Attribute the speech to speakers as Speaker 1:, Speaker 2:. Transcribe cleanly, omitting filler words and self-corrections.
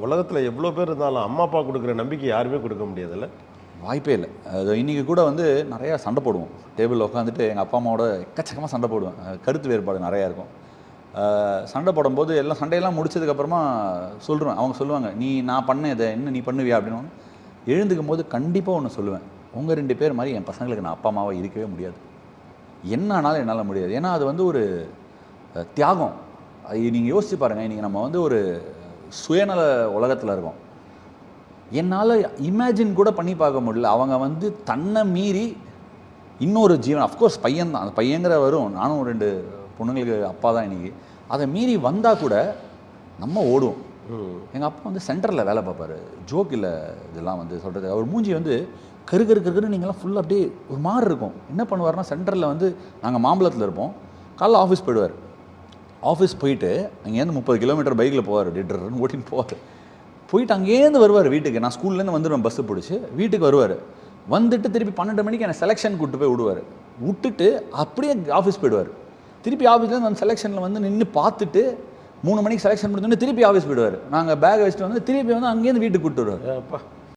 Speaker 1: உலகத்தில் எவ்வளோ பேர் இருந்தாலும் அம்மா அப்பா கொடுக்குற நம்பிக்கை யாருமே கொடுக்க முடியாதுல்ல.
Speaker 2: வாய்ப்பே இல்லை. அது இன்றைக்கி கூட வந்து நிறையா சண்டை போடுவோம். டேபிளில் உட்காந்துட்டு எங்கள் அப்பா அம்மாவோட எக்கச்சக்கமாக சண்டை போடுவேன். கருத்து வேறுபாடு நிறையா இருக்கும். சண்டை போடும்போது எல்லாம் சண்டையெல்லாம் முடிச்சதுக்கப்புறமா சொல்கிறேன். அவங்க சொல்லுவாங்க, நான் பண்ண இதை என்ன நீ பண்ணுவியா அப்படின்னு. எழுந்துக்கும் போது கண்டிப்பாக ஒன்று சொல்லுவேன், உங்கள் 2 பேர் மாதிரி என் பசங்களுக்கு நான் அப்பா அம்மாவாக இருக்கவே முடியாது. என்ன ஆனாலும் என்னால் முடியாது. ஏன்னா அது வந்து ஒரு தியாகம். அது நீங்கள் யோசிச்சு பாருங்கள். இன்றைக்கி நம்ம வந்து ஒரு சுயநல உலகத்தில் இருக்கோம். என்னால் இமேஜின் கூட பண்ணி பார்க்க முடியல. அவங்க வந்து தன்னை மீறி இன்னொரு ஜீவன், அஃப்கோர்ஸ் பையன் தான், அந்த பையங்கிற வரும். நானும் 2 பொண்ணுங்களுக்கு அப்பா தான் இன்றைக்கி. அதை மீறி வந்தால் கூட நம்ம ஓடுவோம். எங்கள் அப்பா வந்து சென்டரில் வேலை பார்ப்பார். ஜோக் இல்லை இதெல்லாம் வந்து சொல்கிறது. அவர் மூஞ்சி வந்து கருன்னு நீங்கள்லாம் ஃபுல்லாக அப்படியே ஒரு மாதிரி இருக்கும். என்ன பண்ணுவார்னா, சென்டரில் வந்து நாங்கள் மாம்பழத்தில் இருப்போம். காலைல ஆஃபீஸ் போயிடுவார். ஆஃபீஸ் போயிட்டு அங்கேருந்து 30 கிலோமீட்டர் பைக்கில் போவார். டிட்டர்னு ஓட்டின்னு போவார். போயிட்டு அங்கேருந்து வருவார் வீட்டுக்கு. நான் ஸ்கூல்லேருந்து வந்துடுவேன் பஸ்ஸு பிடிச்சி. வீட்டுக்கு வருவார். வந்துட்டு திருப்பி 12 மணிக்கு என்னை செலெக்ஷன் கூப்பிட்டு போய் விடுவார். விட்டுட்டு அப்படியே ஆஃபீஸ் போயிடுவார். திருப்பி ஆஃபீஸ்லேருந்து அந்த செலெக்ஷனில் வந்து நின்று பார்த்துட்டு 3 மணிக்கு செலெக்ஷன் முடிஞ்சோடனே திருப்பி ஆஃபீஸ் போயிடுவார். நாங்கள் பேக் வச்சுட்டு வந்து திருப்பி வந்து அங்கேருந்து வீட்டுக்கு கூப்பிட்டு வருவார்.